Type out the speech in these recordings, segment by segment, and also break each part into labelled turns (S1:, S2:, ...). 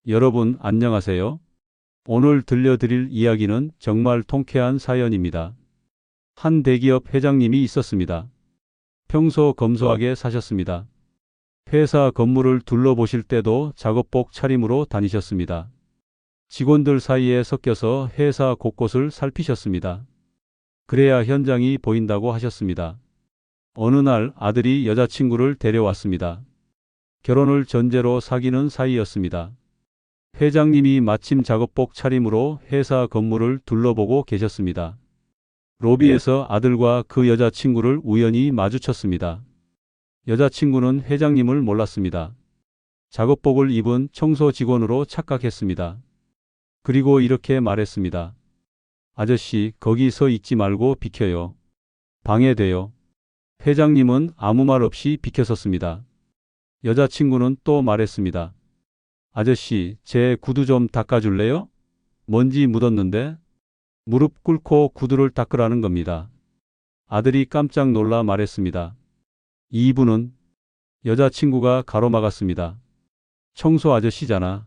S1: 여러분 안녕하세요. 오늘 들려드릴 이야기는 정말 통쾌한 사연입니다. 한 대기업 회장님이 있었습니다. 평소 검소하게 사셨습니다. 회사 건물을 둘러보실 때도 작업복 차림으로 다니셨습니다. 직원들 사이에 섞여서 회사 곳곳을 살피셨습니다. 그래야 현장이 보인다고 하셨습니다. 어느 날 아들이 여자친구를 데려왔습니다. 결혼을 전제로 사귀는 사이였습니다. 회장님이 마침 작업복 차림으로 회사 건물을 둘러보고 계셨습니다. 로비에서 아들과 그 여자친구를 우연히 마주쳤습니다. 여자친구는 회장님을 몰랐습니다. 작업복을 입은 청소 직원으로 착각했습니다. 그리고 이렇게 말했습니다. 아저씨, 거기 서 있지 말고 비켜요. 방해돼요. 회장님은 아무 말 없이 비켜섰습니다. 여자친구는 또 말했습니다. 아저씨, 제 구두 좀 닦아줄래요? 먼지 묻었는데? 무릎 꿇고 구두를 닦으라는 겁니다. 아들이 깜짝 놀라 말했습니다. 이분은? 여자친구가 가로막았습니다. 청소 아저씨잖아.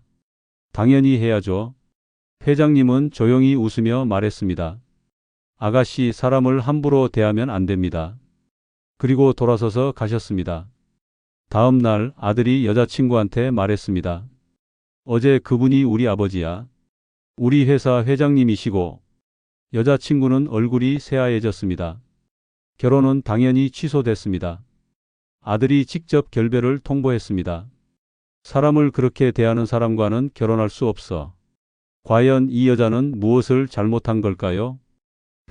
S1: 당연히 해야죠. 회장님은 조용히 웃으며 말했습니다. 아가씨, 사람을 함부로 대하면 안 됩니다. 그리고 돌아서서 가셨습니다. 다음 날 아들이 여자친구한테 말했습니다. 어제 그분이 우리 아버지야. 우리 회사 회장님이시고. 여자친구는 얼굴이 새하얘졌습니다. 결혼은 당연히 취소됐습니다. 아들이 직접 결별을 통보했습니다. 사람을 그렇게 대하는 사람과는 결혼할 수 없어. 과연 이 여자는 무엇을 잘못한 걸까요?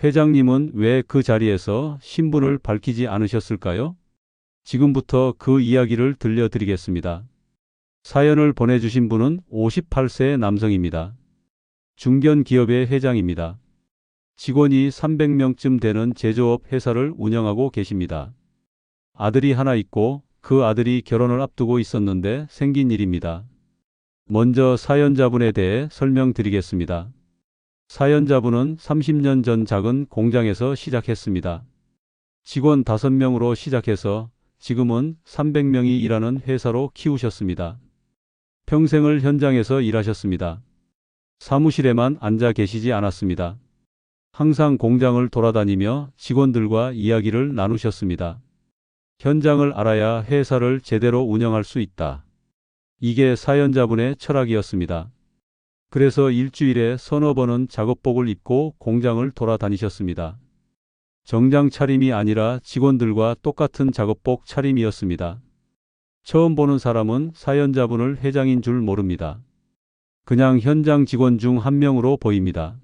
S1: 회장님은 왜 그 자리에서 신분을 밝히지 않으셨을까요? 지금부터 그 이야기를 들려드리겠습니다. 사연을 보내주신 분은 58세 남성입니다. 중견 기업의 회장입니다. 직원이 300명쯤 되는 제조업 회사를 운영하고 계십니다. 아들이 하나 있고 그 아들이 결혼을 앞두고 있었는데 생긴 일입니다. 먼저 사연자분에 대해 설명드리겠습니다. 사연자분은 30년 전 작은 공장에서 시작했습니다. 직원 5명으로 시작해서 지금은 300명이 일하는 회사로 키우셨습니다. 평생을 현장에서 일하셨습니다. 사무실에만 앉아 계시지 않았습니다. 항상 공장을 돌아다니며 직원들과 이야기를 나누셨습니다. 현장을 알아야 회사를 제대로 운영할 수 있다. 이게 사연자분의 철학이었습니다. 그래서 일주일에 서너 번은 작업복을 입고 공장을 돌아다니셨습니다. 정장 차림이 아니라 직원들과 똑같은 작업복 차림이었습니다. 처음 보는 사람은 사연자분을 회장인 줄 모릅니다. 그냥 현장 직원 중 한 명으로 보입니다.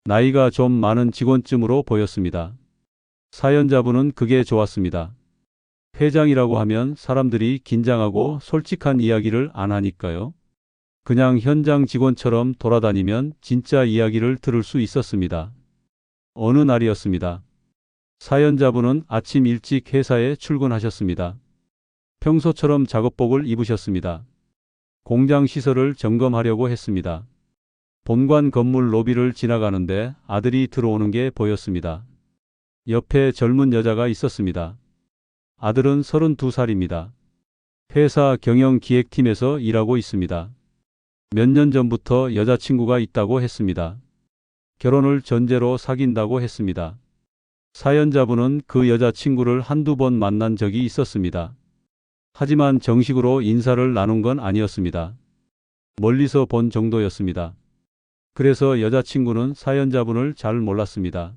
S1: 나이가 좀 많은 직원쯤으로 보였습니다. 사연자분은 그게 좋았습니다. 회장이라고 하면 사람들이 긴장하고 솔직한 이야기를 안 하니까요. 그냥 현장 직원처럼 돌아다니면 진짜 이야기를 들을 수 있었습니다. 어느 날이었습니다. 사연자분은 아침 일찍 회사에 출근하셨습니다. 평소처럼 작업복을 입으셨습니다. 공장 시설을 점검하려고 했습니다. 본관 건물 로비를 지나가는데 아들이 들어오는 게 보였습니다. 옆에 젊은 여자가 있었습니다. 아들은 32살입니다. 회사 경영기획팀에서 일하고 있습니다. 몇 년 전부터 여자친구가 있다고 했습니다. 결혼을 전제로 사귄다고 했습니다. 사연자분은 그 여자친구를 한두 번 만난 적이 있었습니다. 하지만 정식으로 인사를 나눈 건 아니었습니다. 멀리서 본 정도였습니다. 그래서 여자친구는 사연자분을 잘 몰랐습니다.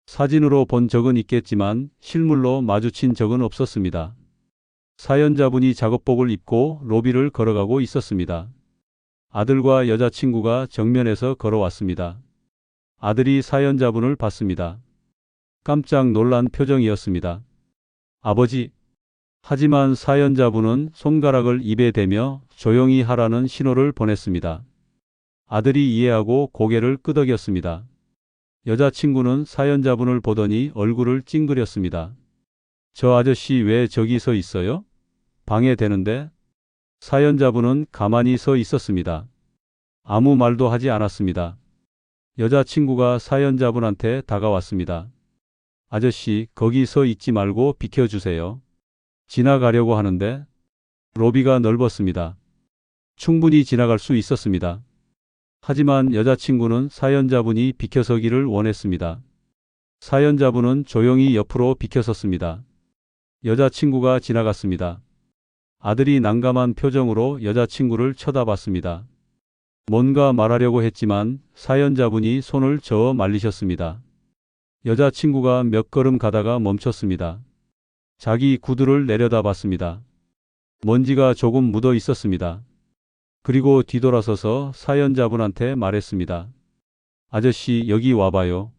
S1: 사진으로 본 적은 있겠지만 실물로 마주친 적은 없었습니다. 사연자분이 작업복을 입고 로비를 걸어가고 있었습니다. 아들과 여자친구가 정면에서 걸어왔습니다. 아들이 사연자분을 봤습니다. 깜짝 놀란 표정이었습니다. 아버지. 하지만 사연자분은 손가락을 입에 대며 조용히 하라는 신호를 보냈습니다. 아들이 이해하고 고개를 끄덕였습니다. 여자친구는 사연자분을 보더니 얼굴을 찡그렸습니다. 저 아저씨 왜 저기 서 있어요? 방해되는데? 사연자분은 가만히 서 있었습니다. 아무 말도 하지 않았습니다. 여자친구가 사연자분한테 다가왔습니다. 아저씨, 거기 서 있지 말고 비켜주세요. 지나가려고 하는데. 로비가 넓었습니다. 충분히 지나갈 수 있었습니다. 하지만 여자친구는 사연자분이 비켜서기를 원했습니다. 사연자분은 조용히 옆으로 비켜섰습니다. 여자친구가 지나갔습니다. 아들이 난감한 표정으로 여자친구를 쳐다봤습니다. 뭔가 말하려고 했지만 사연자분이 손을 저어 말리셨습니다. 여자친구가 몇 걸음 가다가 멈췄습니다. 자기 구두를 내려다봤습니다. 먼지가 조금 묻어 있었습니다. 그리고 뒤돌아서서 사연자분한테 말했습니다. 아저씨, 여기 와봐요.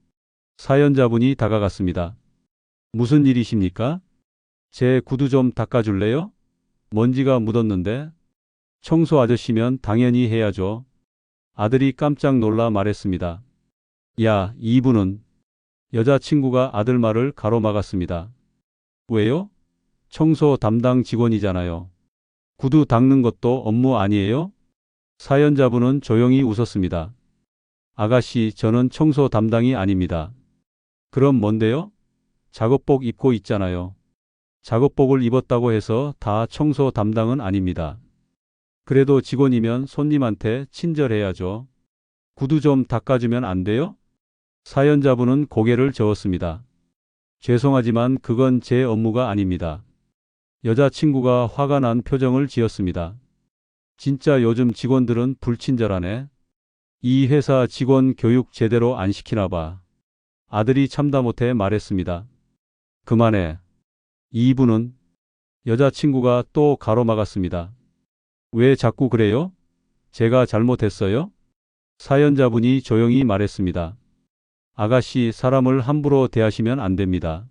S1: 사연자분이 다가갔습니다. 무슨 일이십니까? 제 구두 좀 닦아줄래요? 먼지가 묻었는데. 청소 아저씨면 당연히 해야죠. 아들이 깜짝 놀라 말했습니다. 야, 이분은. 여자친구가 아들 말을 가로막았습니다. 왜요? 청소 담당 직원이잖아요. 구두 닦는 것도 업무 아니에요? 사연자분은 조용히 웃었습니다. 아가씨, 저는 청소 담당이 아닙니다. 그럼 뭔데요? 작업복 입고 있잖아요. 작업복을 입었다고 해서 다 청소 담당은 아닙니다. 그래도 직원이면 손님한테 친절해야죠. 구두 좀 닦아주면 안 돼요? 사연자분은 고개를 저었습니다. 죄송하지만 그건 제 업무가 아닙니다. 여자친구가 화가 난 표정을 지었습니다. 진짜 요즘 직원들은 불친절하네. 이 회사 직원 교육 제대로 안 시키나 봐. 아들이 참다 못해 말했습니다. 그만해. 이분은. 여자친구가 또 가로막았습니다. 왜 자꾸 그래요? 제가 잘못했어요? 사연자분이 조용히 말했습니다. 아가씨, 사람을 함부로 대하시면 안 됩니다.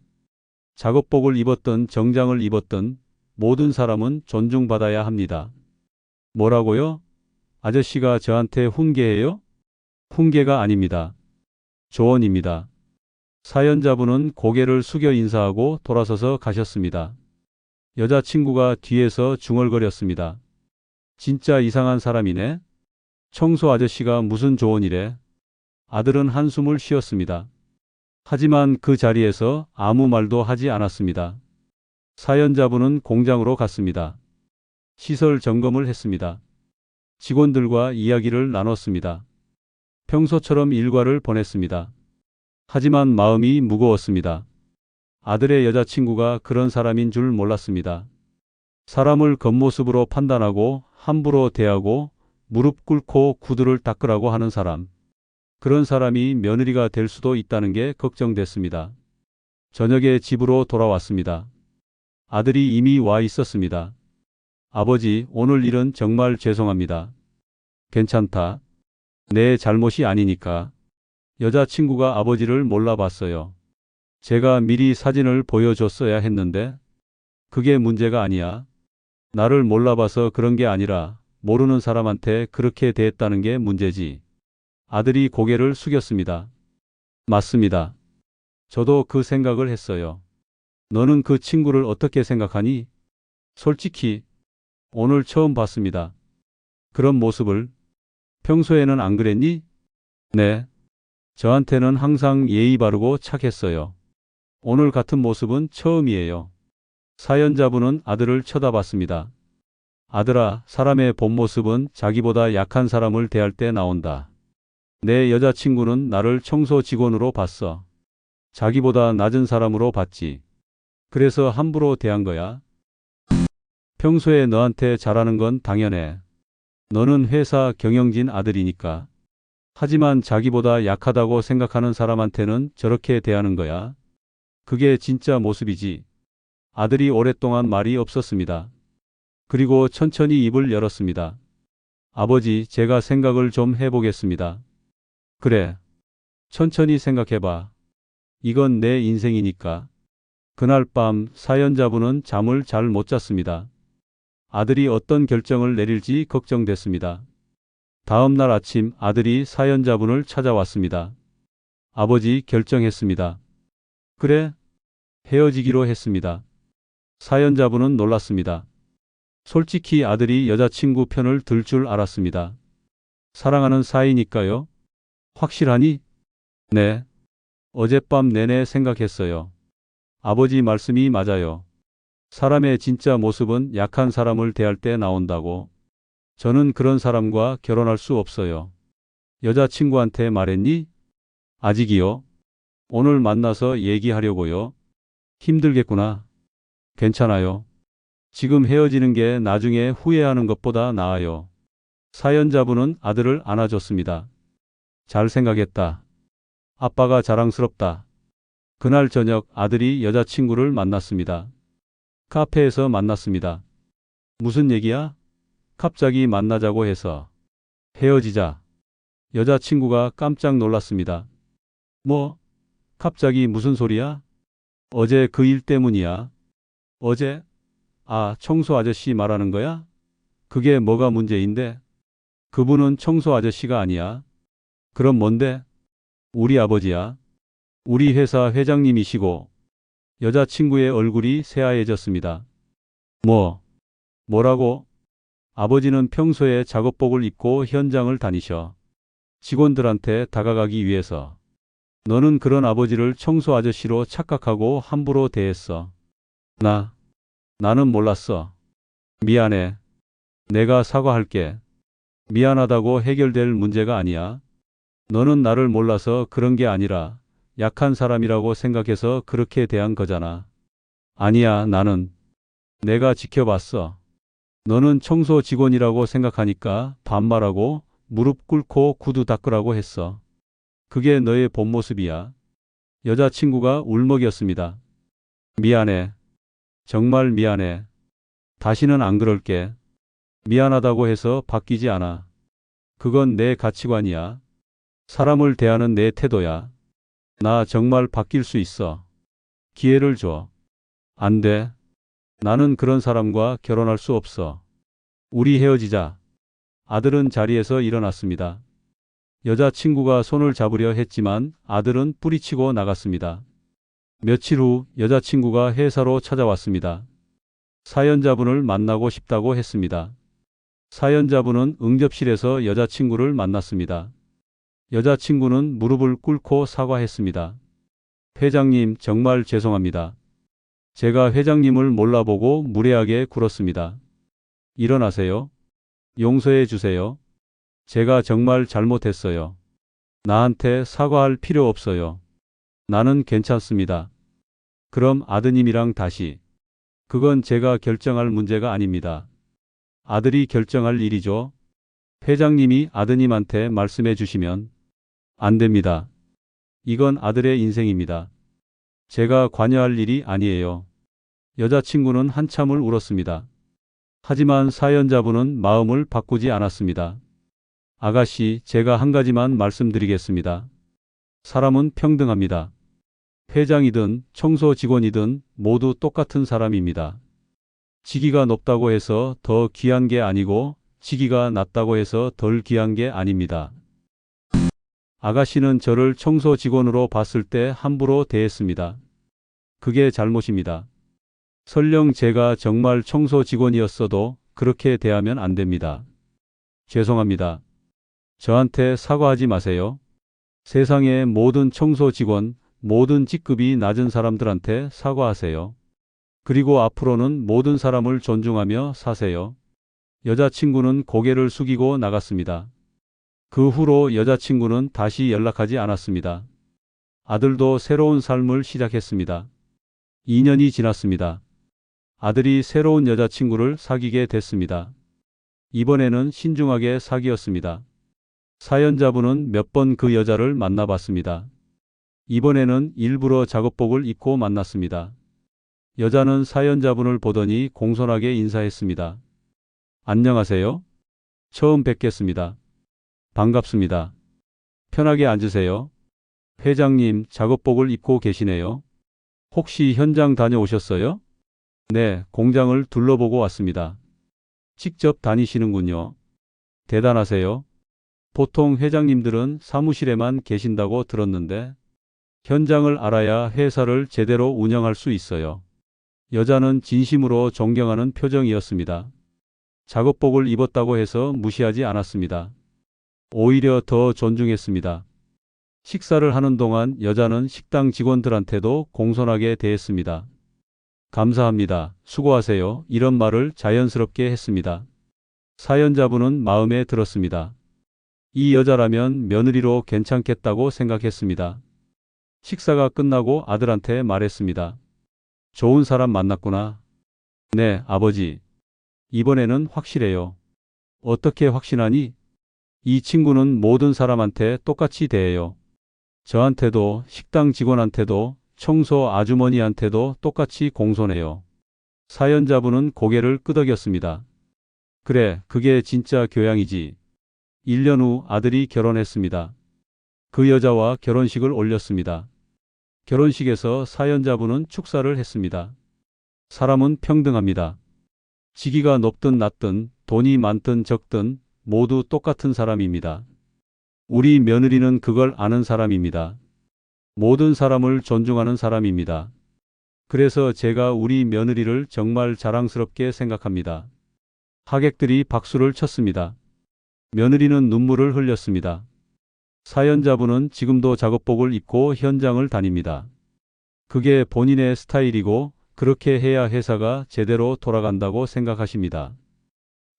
S1: 작업복을 입었든 정장을 입었든 모든 사람은 존중받아야 합니다. 뭐라고요? 아저씨가 저한테 훈계해요? 훈계가 아닙니다. 조언입니다. 사연자분은 고개를 숙여 인사하고 돌아서서 가셨습니다. 여자친구가 뒤에서 중얼거렸습니다. 진짜 이상한 사람이네. 청소 아저씨가 무슨 조언이래. 아들은 한숨을 쉬었습니다. 하지만 그 자리에서 아무 말도 하지 않았습니다. 사연자분은 공장으로 갔습니다. 시설 점검을 했습니다. 직원들과 이야기를 나눴습니다. 평소처럼 일과를 보냈습니다. 하지만 마음이 무거웠습니다. 아들의 여자친구가 그런 사람인 줄 몰랐습니다. 사람을 겉모습으로 판단하고 함부로 대하고 무릎 꿇고 구두를 닦으라고 하는 사람. 그런 사람이 며느리가 될 수도 있다는 게 걱정됐습니다. 저녁에 집으로 돌아왔습니다. 아들이 이미 와 있었습니다. 아버지, 오늘 일은 정말 죄송합니다. 괜찮다. 내 잘못이 아니니까. 여자친구가 아버지를 몰라봤어요. 제가 미리 사진을 보여줬어야 했는데 그게 문제가 아니야. 나를 몰라봐서 그런 게 아니라 모르는 사람한테 그렇게 대했다는 게 문제지. 아들이 고개를 숙였습니다. 맞습니다. 저도 그 생각을 했어요. 너는 그 친구를 어떻게 생각하니? 솔직히 오늘 처음 봤습니다. 그런 모습을. 평소에는 안 그랬니? 네. 저한테는 항상 예의 바르고 착했어요. 오늘 같은 모습은 처음이에요. 사연자분은 아들을 쳐다봤습니다. 아들아, 사람의 본 모습은 자기보다 약한 사람을 대할 때 나온다. 내 여자친구는 나를 청소 직원으로 봤어. 자기보다 낮은 사람으로 봤지. 그래서 함부로 대한 거야. 평소에 너한테 잘하는 건 당연해. 너는 회사 경영진 아들이니까. 하지만 자기보다 약하다고 생각하는 사람한테는 저렇게 대하는 거야. 그게 진짜 모습이지. 아들이 오랫동안 말이 없었습니다. 그리고 천천히 입을 열었습니다. 아버지, 제가 생각을 좀 해보겠습니다. 그래. 천천히 생각해봐. 이건 내 인생이니까. 그날 밤 사연자분은 잠을 잘 못 잤습니다. 아들이 어떤 결정을 내릴지 걱정됐습니다. 다음 날 아침 아들이 사연자분을 찾아왔습니다. 아버지, 결정했습니다. 그래? 헤어지기로 했습니다. 사연자분은 놀랐습니다. 솔직히 아들이 여자친구 편을 들 줄 알았습니다. 사랑하는 사이니까요? 확실하니? 네. 어젯밤 내내 생각했어요. 아버지 말씀이 맞아요. 사람의 진짜 모습은 약한 사람을 대할 때 나온다고. 저는 그런 사람과 결혼할 수 없어요. 여자친구한테 말했니? 아직이요. 오늘 만나서 얘기하려고요. 힘들겠구나. 괜찮아요. 지금 헤어지는 게 나중에 후회하는 것보다 나아요. 사연자분은 아들을 안아줬습니다. 잘 생각했다. 아빠가 자랑스럽다. 그날 저녁 아들이 여자친구를 만났습니다. 카페에서 만났습니다. 무슨 얘기야? 갑자기 만나자고 해서. 헤어지자. 여자친구가 깜짝 놀랐습니다. 뭐? 갑자기 무슨 소리야? 어제 그 일 때문이야. 어제? 아, 청소 아저씨 말하는 거야? 그게 뭐가 문제인데? 그분은 청소 아저씨가 아니야. 그럼 뭔데? 우리 아버지야. 우리 회사 회장님이시고. 여자친구의 얼굴이 새하얘졌습니다. 뭐라고? 아버지는 평소에 작업복을 입고 현장을 다니셔. 직원들한테 다가가기 위해서. 너는 그런 아버지를 청소 아저씨로 착각하고 함부로 대했어. 나는 몰랐어. 미안해. 내가 사과할게. 미안하다고 해결될 문제가 아니야. 너는 나를 몰라서 그런 게 아니라 약한 사람이라고 생각해서 그렇게 대한 거잖아. 아니야, 내가 지켜봤어. 너는 청소 직원이라고 생각하니까 반말하고 무릎 꿇고 구두 닦으라고 했어. 그게 너의 본 모습이야. 여자친구가 울먹였습니다. 미안해. 정말 미안해. 다시는 안 그럴게. 미안하다고 해서 바뀌지 않아. 그건 내 가치관이야. 사람을 대하는 내 태도야. 나 정말 바뀔 수 있어. 기회를 줘. 안 돼. 나는 그런 사람과 결혼할 수 없어. 우리 헤어지자. 아들은 자리에서 일어났습니다. 여자친구가 손을 잡으려 했지만 아들은 뿌리치고 나갔습니다. 며칠 후 여자친구가 회사로 찾아왔습니다. 사연자분을 만나고 싶다고 했습니다. 사연자분은 응접실에서 여자친구를 만났습니다. 여자친구는 무릎을 꿇고 사과했습니다. 회장님, 정말 죄송합니다. 제가 회장님을 몰라보고 무례하게 굴었습니다. 일어나세요. 용서해 주세요. 제가 정말 잘못했어요. 나한테 사과할 필요 없어요. 나는 괜찮습니다. 그럼 아드님이랑 다시. 그건 제가 결정할 문제가 아닙니다. 아들이 결정할 일이죠. 회장님이 아드님한테 말씀해 주시면. 안 됩니다. 이건 아들의 인생입니다. 제가 관여할 일이 아니에요. 여자친구는 한참을 울었습니다. 하지만 사연자분은 마음을 바꾸지 않았습니다. 아가씨, 제가 한 가지만 말씀드리겠습니다. 사람은 평등합니다. 회장이든 청소 직원이든 모두 똑같은 사람입니다. 직위가 높다고 해서 더 귀한 게 아니고 직위가 낮다고 해서 덜 귀한 게 아닙니다. 아가씨는 저를 청소 직원으로 봤을 때 함부로 대했습니다. 그게 잘못입니다. 설령 제가 정말 청소 직원이었어도 그렇게 대하면 안 됩니다. 죄송합니다. 저한테 사과하지 마세요. 세상의 모든 청소 직원, 모든 직급이 낮은 사람들한테 사과하세요. 그리고 앞으로는 모든 사람을 존중하며 사세요. 여자친구는 고개를 숙이고 나갔습니다. 그 후로 여자친구는 다시 연락하지 않았습니다. 아들도 새로운 삶을 시작했습니다. 2년이 지났습니다. 아들이 새로운 여자친구를 사귀게 됐습니다. 이번에는 신중하게 사귀었습니다. 사연자분은 몇 번 그 여자를 만나봤습니다. 이번에는 일부러 작업복을 입고 만났습니다. 여자는 사연자분을 보더니 공손하게 인사했습니다. 안녕하세요. 처음 뵙겠습니다. 반갑습니다. 편하게 앉으세요. 회장님, 작업복을 입고 계시네요. 혹시 현장 다녀오셨어요? 네, 공장을 둘러보고 왔습니다. 직접 다니시는군요. 대단하세요. 보통 회장님들은 사무실에만 계신다고 들었는데 현장을 알아야 회사를 제대로 운영할 수 있어요. 여자는 진심으로 존경하는 표정이었습니다. 작업복을 입었다고 해서 무시하지 않았습니다. 오히려 더 존중했습니다. 식사를 하는 동안 여자는 식당 직원들한테도 공손하게 대했습니다. 감사합니다. 수고하세요. 이런 말을 자연스럽게 했습니다. 사연자분은 마음에 들었습니다. 이 여자라면 며느리로 괜찮겠다고 생각했습니다. 식사가 끝나고 아들한테 말했습니다. 좋은 사람 만났구나. 네, 아버지. 이번에는 확실해요. 어떻게 확신하니? 이 친구는 모든 사람한테 똑같이 대해요. 저한테도, 식당 직원한테도, 청소 아주머니한테도 똑같이 공손해요. 사연자분은 고개를 끄덕였습니다. 그래, 그게 진짜 교양이지. 1년 후 아들이 결혼했습니다. 그 여자와 결혼식을 올렸습니다. 결혼식에서 사연자분은 축사를 했습니다. 사람은 평등합니다. 직위가 높든 낮든 돈이 많든 적든 모두 똑같은 사람입니다. 우리 며느리는 그걸 아는 사람입니다. 모든 사람을 존중하는 사람입니다. 그래서 제가 우리 며느리를 정말 자랑스럽게 생각합니다. 하객들이 박수를 쳤습니다. 며느리는 눈물을 흘렸습니다. 사연자분은 지금도 작업복을 입고 현장을 다닙니다. 그게 본인의 스타일이고 그렇게 해야 회사가 제대로 돌아간다고 생각하십니다.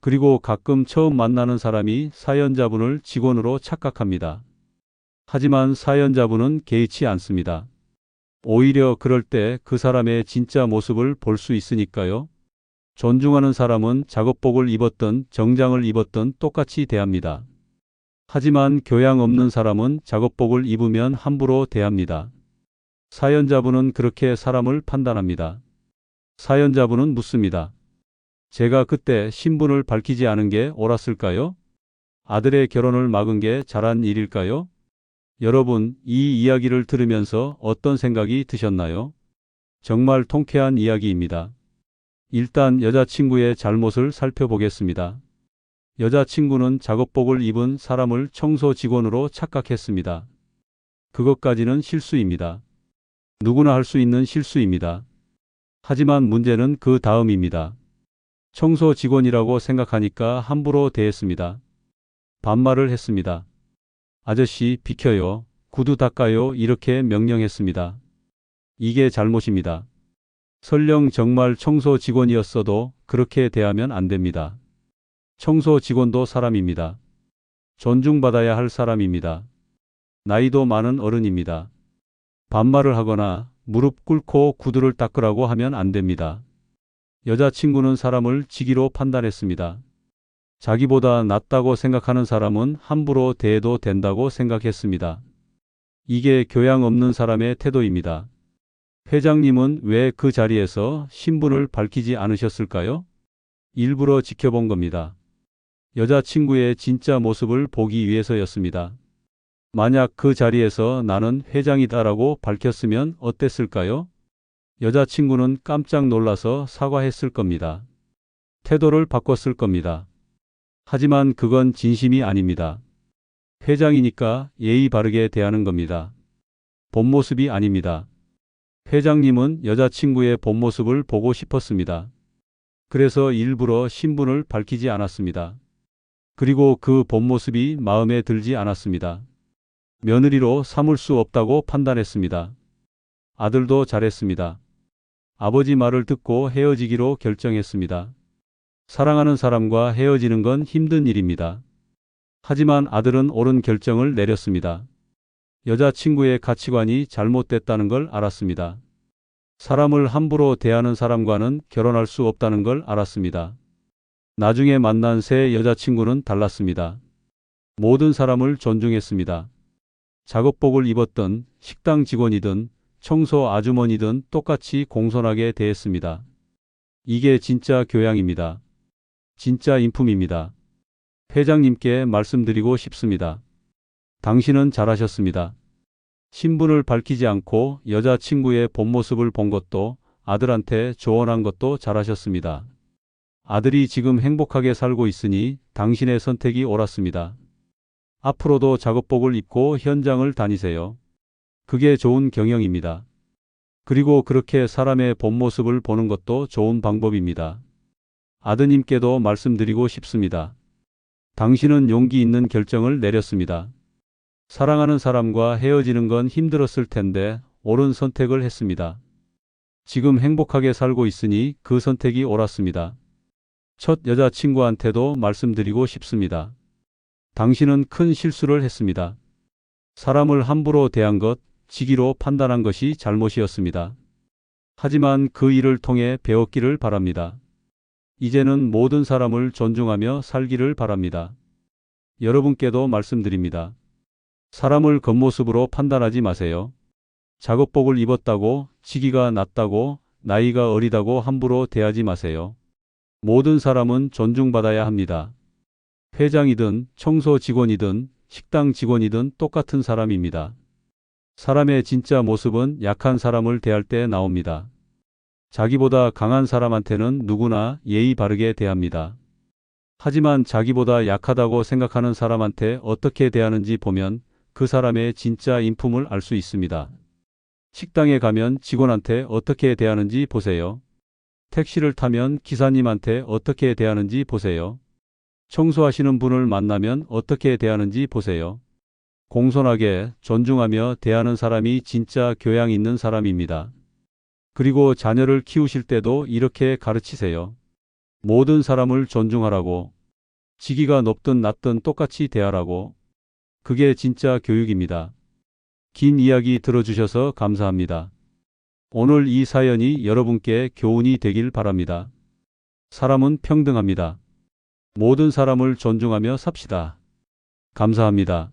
S1: 그리고 가끔 처음 만나는 사람이 사연자분을 직원으로 착각합니다. 하지만 사연자분은 개의치 않습니다. 오히려 그럴 때 그 사람의 진짜 모습을 볼 수 있으니까요. 존중하는 사람은 작업복을 입었든 정장을 입었든 똑같이 대합니다. 하지만 교양 없는 사람은 작업복을 입으면 함부로 대합니다. 사연자분은 그렇게 사람을 판단합니다. 사연자분은 묻습니다. 제가 그때 신분을 밝히지 않은 게 옳았을까요? 아들의 결혼을 막은 게 잘한 일일까요? 여러분, 이 이야기를 들으면서 어떤 생각이 드셨나요? 정말 통쾌한 이야기입니다. 일단 여자친구의 잘못을 살펴보겠습니다. 여자친구는 작업복을 입은 사람을 청소 직원으로 착각했습니다. 그것까지는 실수입니다. 누구나 할 수 있는 실수입니다. 하지만 문제는 그 다음입니다. 청소 직원이라고 생각하니까 함부로 대했습니다. 반말을 했습니다. 아저씨 비켜요. 구두 닦아요. 이렇게 명령했습니다. 이게 잘못입니다. 설령 정말 청소 직원이었어도 그렇게 대하면 안 됩니다. 청소 직원도 사람입니다. 존중받아야 할 사람입니다. 나이도 많은 어른입니다. 반말을 하거나 무릎 꿇고 구두를 닦으라고 하면 안 됩니다. 여자친구는 사람을 직위로 판단했습니다. 자기보다 낫다고 생각하는 사람은 함부로 대해도 된다고 생각했습니다. 이게 교양 없는 사람의 태도입니다. 회장님은 왜 그 자리에서 신분을 밝히지 않으셨을까요? 일부러 지켜본 겁니다. 여자친구의 진짜 모습을 보기 위해서였습니다. 만약 그 자리에서 나는 회장이다라고 밝혔으면 어땠을까요? 여자친구는 깜짝 놀라서 사과했을 겁니다. 태도를 바꿨을 겁니다. 하지만 그건 진심이 아닙니다. 회장이니까 예의 바르게 대하는 겁니다. 본 모습이 아닙니다. 회장님은 여자친구의 본 모습을 보고 싶었습니다. 그래서 일부러 신분을 밝히지 않았습니다. 그리고 그 본 모습이 마음에 들지 않았습니다. 며느리로 삼을 수 없다고 판단했습니다. 아들도 잘했습니다. 아버지 말을 듣고 헤어지기로 결정했습니다. 사랑하는 사람과 헤어지는 건 힘든 일입니다. 하지만 아들은 옳은 결정을 내렸습니다. 여자친구의 가치관이 잘못됐다는 걸 알았습니다. 사람을 함부로 대하는 사람과는 결혼할 수 없다는 걸 알았습니다. 나중에 만난 새 여자친구는 달랐습니다. 모든 사람을 존중했습니다. 작업복을 입었던 식당 직원이든 청소 아주머니든 똑같이 공손하게 대했습니다. 이게 진짜 교양입니다. 진짜 인품입니다. 회장님께 말씀드리고 싶습니다. 당신은 잘하셨습니다. 신분을 밝히지 않고 여자친구의 본 모습을 본 것도 아들한테 조언한 것도 잘하셨습니다. 아들이 지금 행복하게 살고 있으니 당신의 선택이 옳았습니다. 앞으로도 작업복을 입고 현장을 다니세요. 그게 좋은 경영입니다. 그리고 그렇게 사람의 본 모습을 보는 것도 좋은 방법입니다. 아드님께도 말씀드리고 싶습니다. 당신은 용기 있는 결정을 내렸습니다. 사랑하는 사람과 헤어지는 건 힘들었을 텐데 옳은 선택을 했습니다. 지금 행복하게 살고 있으니 그 선택이 옳았습니다. 첫 여자친구한테도 말씀드리고 싶습니다. 당신은 큰 실수를 했습니다. 사람을 함부로 대한 것, 직위로 판단한 것이 잘못이었습니다. 하지만 그 일을 통해 배웠기를 바랍니다. 이제는 모든 사람을 존중하며 살기를 바랍니다. 여러분께도 말씀드립니다. 사람을 겉모습으로 판단하지 마세요. 작업복을 입었다고, 직위가 낮다고, 나이가 어리다고 함부로 대하지 마세요. 모든 사람은 존중받아야 합니다. 회장이든 청소 직원이든 식당 직원이든 똑같은 사람입니다. 사람의 진짜 모습은 약한 사람을 대할 때 나옵니다. 자기보다 강한 사람한테는 누구나 예의 바르게 대합니다. 하지만 자기보다 약하다고 생각하는 사람한테 어떻게 대하는지 보면 그 사람의 진짜 인품을 알 수 있습니다. 식당에 가면 직원한테 어떻게 대하는지 보세요. 택시를 타면 기사님한테 어떻게 대하는지 보세요. 청소하시는 분을 만나면 어떻게 대하는지 보세요. 공손하게 존중하며 대하는 사람이 진짜 교양 있는 사람입니다. 그리고 자녀를 키우실 때도 이렇게 가르치세요. 모든 사람을 존중하라고. 직위가 높든 낮든 똑같이 대하라고. 그게 진짜 교육입니다. 긴 이야기 들어주셔서 감사합니다. 오늘 이 사연이 여러분께 교훈이 되길 바랍니다. 사람은 평등합니다. 모든 사람을 존중하며 삽시다. 감사합니다.